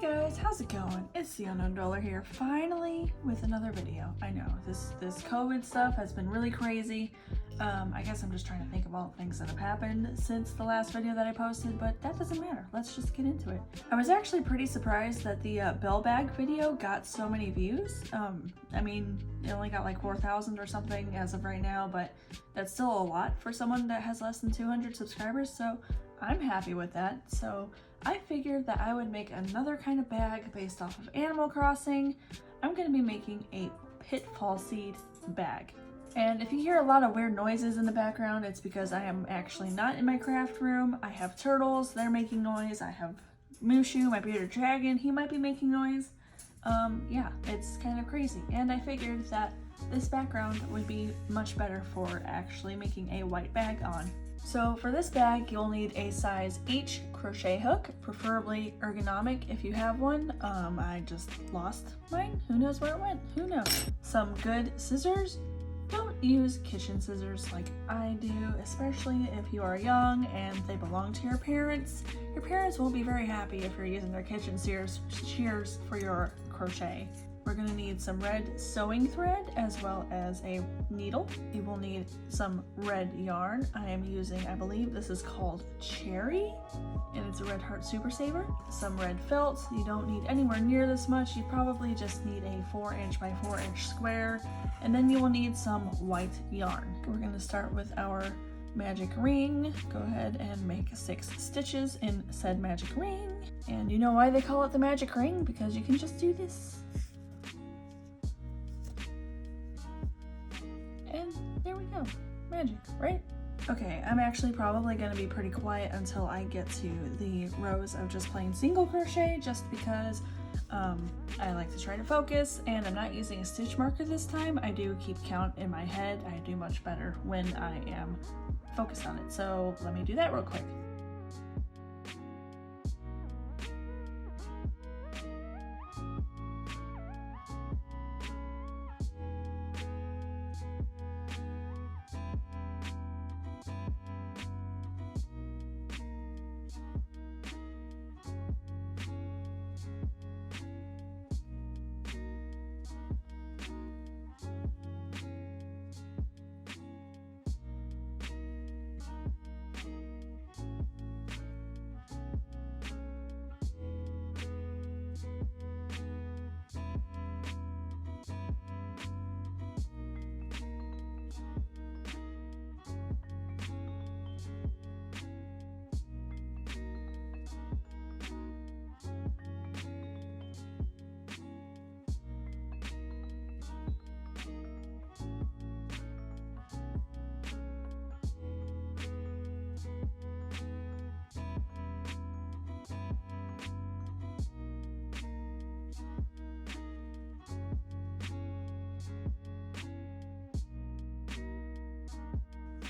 guys, how's it going? It's the Unknown Dollar here, finally with another video. I know, this COVID stuff has been really crazy. I guess I'm just trying to think of all the things that have happened since the last video that I posted, but that doesn't matter. Let's just get into it. I was actually pretty surprised that the bell bag video got so many views. I mean, it only got like 4,000 or something as of right now, but that's still a lot for someone that has less than 200 subscribers, so I'm happy with that. So I figured that I would make another kind of bag based off of Animal Crossing. I'm going to be making a Pitfall seed bag. And if you hear a lot of weird noises in the background, it's because I am actually not in my craft room. I have turtles, they're making noise. I have Mushu, my bearded dragon, he might be making noise. Yeah, it's kind of crazy. And I figured that this background would be much better for actually making a white bag on. So for this bag, you'll need a size H crochet hook, preferably ergonomic if you have one. I just lost mine. Who knows where it went? Who knows? Some good scissors. Don't use kitchen scissors like I do, especially if you are young and they belong to your parents. Your parents won't be very happy if you're using their kitchen shears for your crochet. We're going to need some red sewing thread as well as a needle. You will need some red yarn. I am using, I believe this is called Cherry, and it's a Red Heart Super Saver. Some red felt. You don't need anywhere near this much. You probably just need a 4" by 4" square, and then you will need some white yarn. We're going to start with our magic ring. Go ahead and make 6 stitches in said magic ring. And you know why they call it the magic ring? Because you can just do this. And there we go. Magic, right? Okay, I'm actually probably going to be pretty quiet until I get to the rows of just plain single crochet, just because I like to try to focus, and I'm not using a stitch marker this time. I do keep count in my head. I do much better when I am focused on it. So let me do that real quick.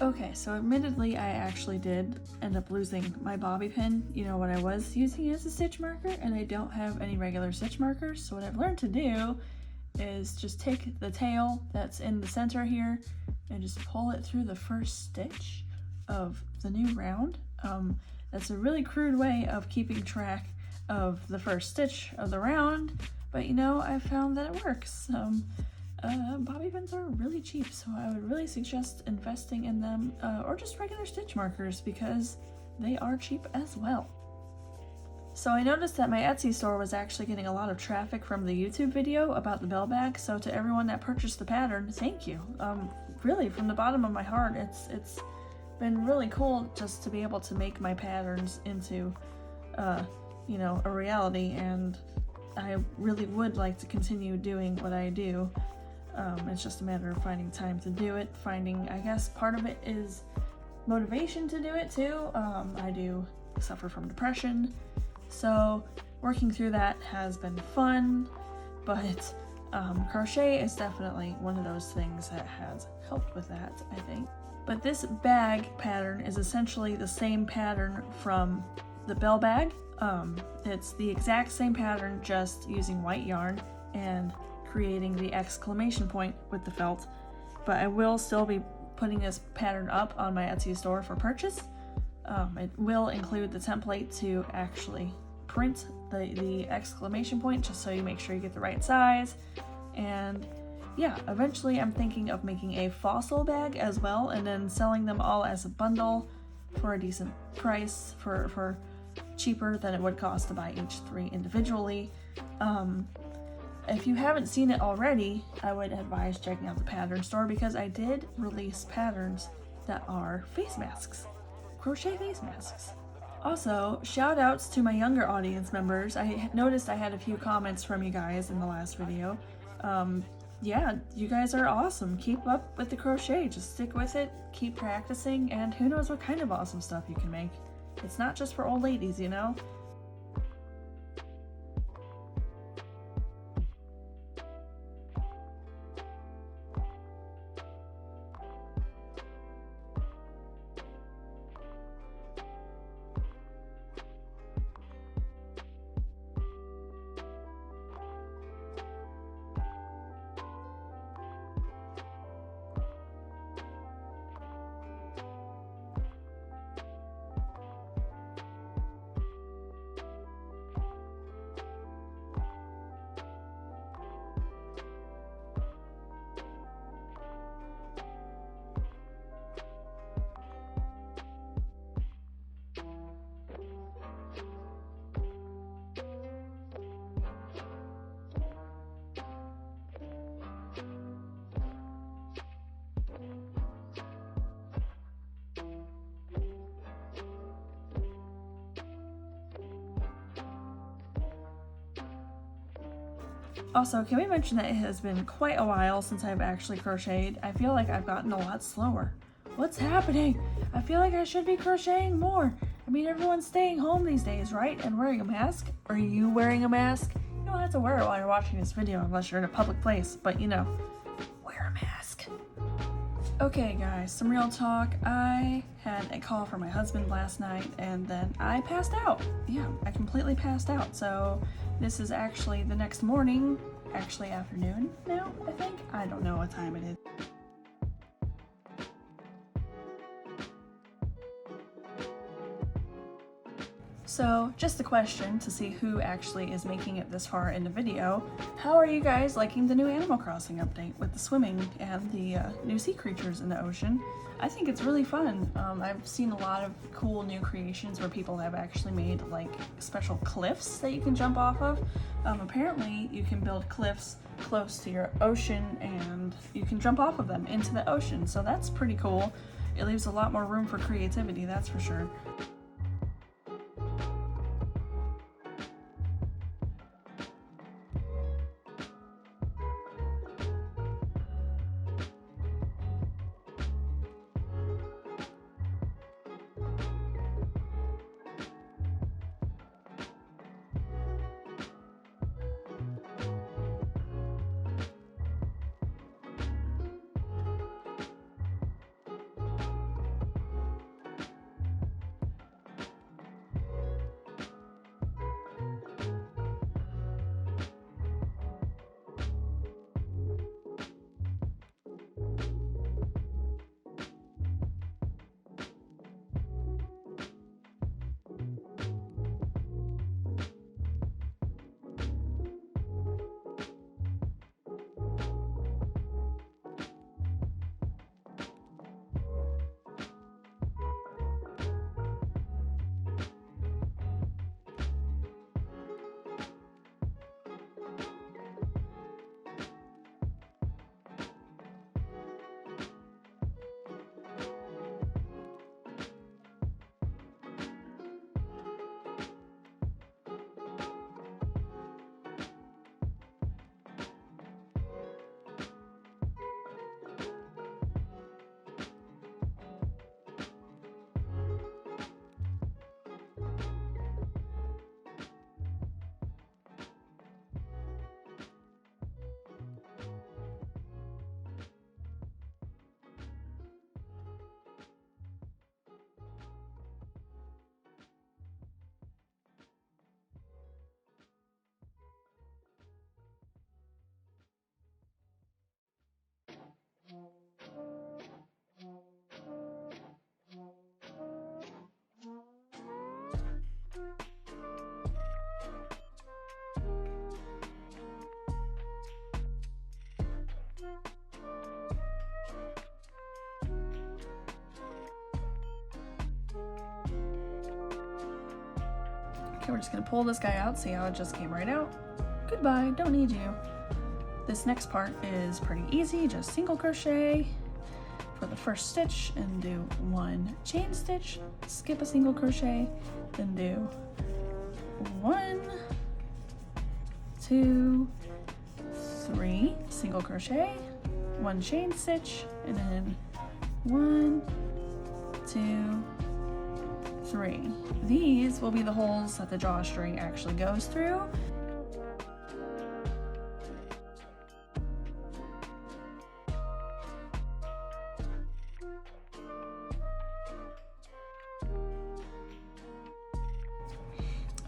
Okay, so admittedly I actually did end up losing my bobby pin, you know, what I was using as a stitch marker, and I don't have any regular stitch markers. So what I've learned to do is just take the tail that's in the center here and just pull it through the first stitch of the new round. That's a really crude way of keeping track of the first stitch of the round, but you know, I found that it works. Bobby pins are really cheap, so I would really suggest investing in them, or just regular stitch markers, because they are cheap as well. So I noticed that my Etsy store was actually getting a lot of traffic from the YouTube video about the bell bag, so to everyone that purchased the pattern, thank you. Really, from the bottom of my heart, it's been really cool just to be able to make my patterns into, you know, a reality, and I really would like to continue doing what I do. It's just a matter of finding time to do it, I guess part of it is motivation to do it too. I do suffer from depression, so working through that has been fun, but crochet is definitely one of those things that has helped with that, I think. But this bag pattern is essentially the same pattern from the bell bag. It's the exact same pattern, just using white yarn and creating the exclamation point with the felt, but I will still be putting this pattern up on my Etsy store for purchase. It will include the template to actually print the exclamation point just so you make sure you get the right size. And yeah, eventually I'm thinking of making a fossil bag as well and then selling them all as a bundle for a decent price, for cheaper than it would cost to buy each 3 individually. If you haven't seen it already, I would advise checking out the pattern store because I did release patterns that are face masks, crochet face masks. Also, shout outs to my younger audience members. I noticed I had a few comments from you guys in the last video. Yeah, you guys are awesome. Keep up with the crochet. Just stick with it, keep practicing, and who knows what kind of awesome stuff you can make. It's not just for old ladies, you know? Also, can we mention that it has been quite a while since I've actually crocheted? I feel like I've gotten a lot slower. What's happening? I feel like I should be crocheting more. I mean, everyone's staying home these days, right? And wearing a mask? Are you wearing a mask? You don't have to wear it while you're watching this video unless you're in a public place, but you know, wear a mask. Okay guys, some real talk. I had a call from my husband last night and then I passed out. Yeah, I completely passed out. So this is actually the next morning, actually afternoon now, I think. I don't know what time it is. So just a question to see who actually is making it this far in the video. How are you guys liking the new Animal Crossing update with the swimming and the new sea creatures in the ocean? I think it's really fun. I've seen a lot of cool new creations where people have actually made like special cliffs that you can jump off of. Apparently you can build cliffs close to your ocean and you can jump off of them into the ocean. So that's pretty cool. It leaves a lot more room for creativity, that's for sure. Okay, we're just gonna pull this guy out, see how it just came right out. Goodbye, don't need you. This next part is pretty easy, just single crochet for the first stitch and do 1 chain stitch, skip a single crochet, then do 1, 2, 3 single crochet, 1 chain stitch, and then 1, 2, 3. These will be the holes that the drawstring actually goes through.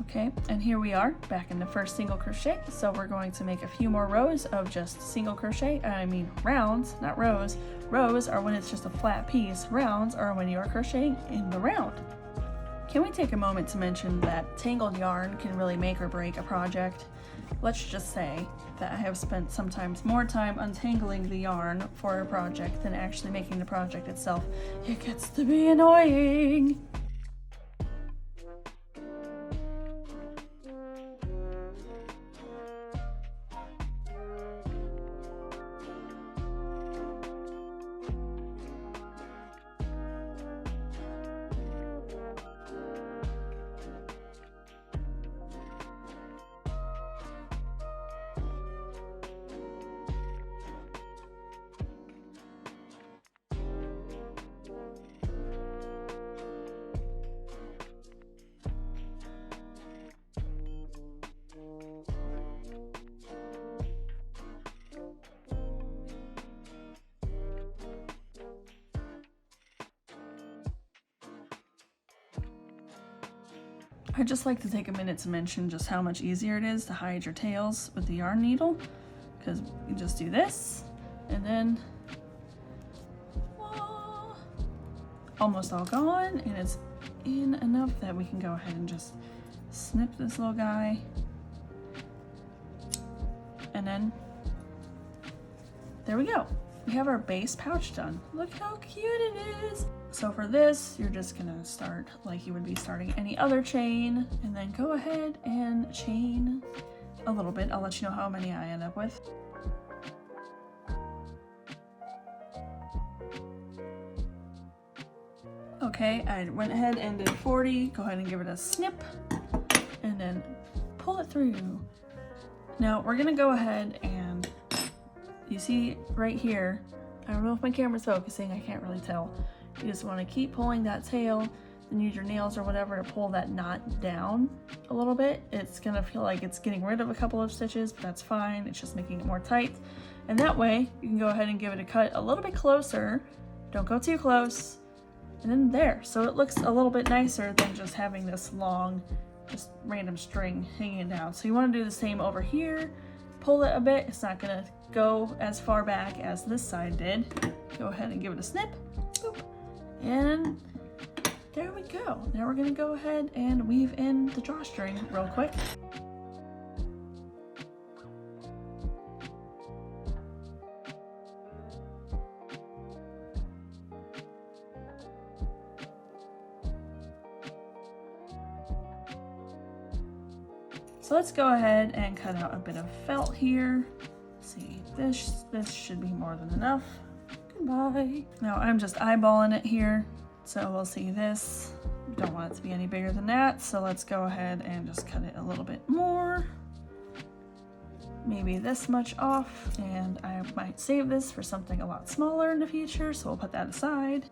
Okay, and here we are back in the first single crochet. So we're going to make a few more rows of just single crochet. I mean rounds, not rows. Rows are when it's just a flat piece. Rounds are when you are crocheting in the round. Can we take a moment to mention that tangled yarn can really make or break a project? Let's just say that I have spent sometimes more time untangling the yarn for a project than actually making the project itself. It gets to be annoying. I'd just like to take a minute to mention just how much easier it is to hide your tails with the yarn needle, because you just do this and then almost all gone, and it's in enough that we can go ahead and just snip this little guy, and then there we go. We have our base pouch done. Look how cute it is. So for this, you're just gonna start like you would be starting any other chain, and then go ahead and chain a little bit. I'll let you know how many I end up with. Okay, I went ahead and did 40. Go ahead and give it a snip, and then pull it through. Now we're gonna go ahead and, you see right here, I don't know if my camera's focusing, I can't really tell. You just want to keep pulling that tail, then use your nails or whatever to pull that knot down a little bit. It's gonna feel like it's getting rid of a couple of stitches, but that's fine. It's just making it more tight. And that way you can go ahead and give it a cut a little bit closer. Don't go too close. And then there. So it looks a little bit nicer than just having this long, just random string hanging down. So you want to do the same over here. Pull it a bit. It's not gonna go as far back as this side did. Go ahead and give it a snip. Boop. And there we go. Now we're gonna go ahead and weave in the drawstring real quick. So let's go ahead and cut out a bit of felt here. Let's see, this should be more than enough. Goodbye. Now I'm just eyeballing it here, so we'll see this. We don't want it to be any bigger than that, so let's go ahead and just cut it a little bit more. Maybe this much off, and I might save this for something a lot smaller in the future, so we'll put that aside.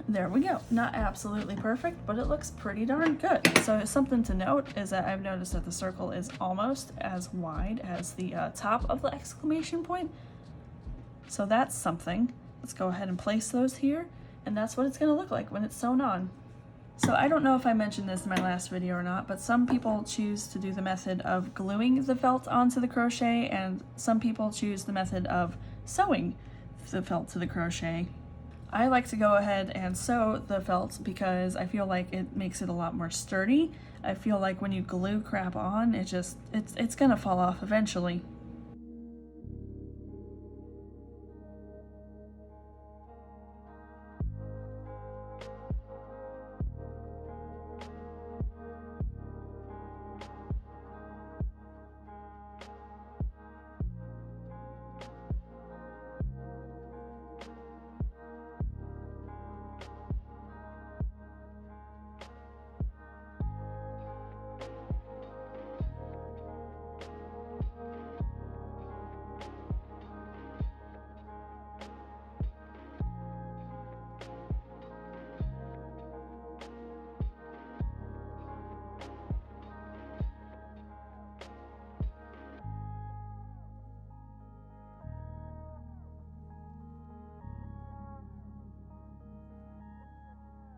There we go. Not absolutely perfect, but it looks pretty darn good. So something to note is that I've noticed that the circle is almost as wide as the top of the exclamation point. So that's something. Let's go ahead and place those here, and that's what it's going to look like when it's sewn on. So I don't know if I mentioned this in my last video or not, but some people choose to do the method of gluing the felt onto the crochet, and some people choose the method of sewing the felt to the crochet. I like to go ahead and sew the felt because I feel like it makes it a lot more sturdy. I feel like when you glue crap on, it's gonna fall off eventually.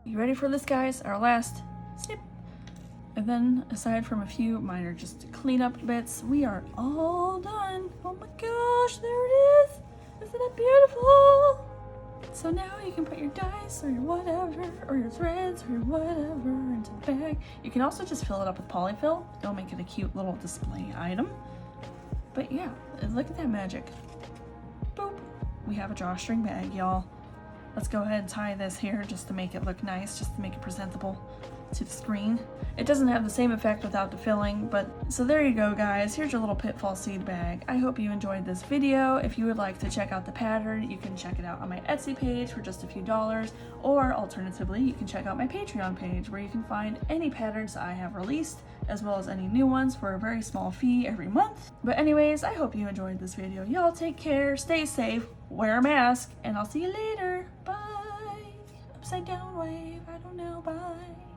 You ready for this, guys? Our last snip. And then, aside from a few minor just cleanup bits, we are all done. Oh my gosh, there it is! Isn't it beautiful? So now you can put your dice or your whatever, or your threads or your whatever into the bag. You can also just fill it up with polyfill. It'll make it a cute little display item. But yeah, look at that magic. Boop. We have a drawstring bag, y'all. Let's go ahead and tie this here just to make it look nice, just to make it presentable to the screen. It doesn't have the same effect without the filling, but so there you go, guys. Here's your little Pitfall seed bag. I hope you enjoyed this video. If you would like to check out the pattern, you can check it out on my Etsy page for just a few dollars, or alternatively, you can check out my Patreon page where you can find any patterns I have released, as well as any new ones for a very small fee every month. But anyways, I hope you enjoyed this video. Y'all take care, stay safe, wear a mask, and I'll see you later. Bye. Upside down wave, I don't know, bye.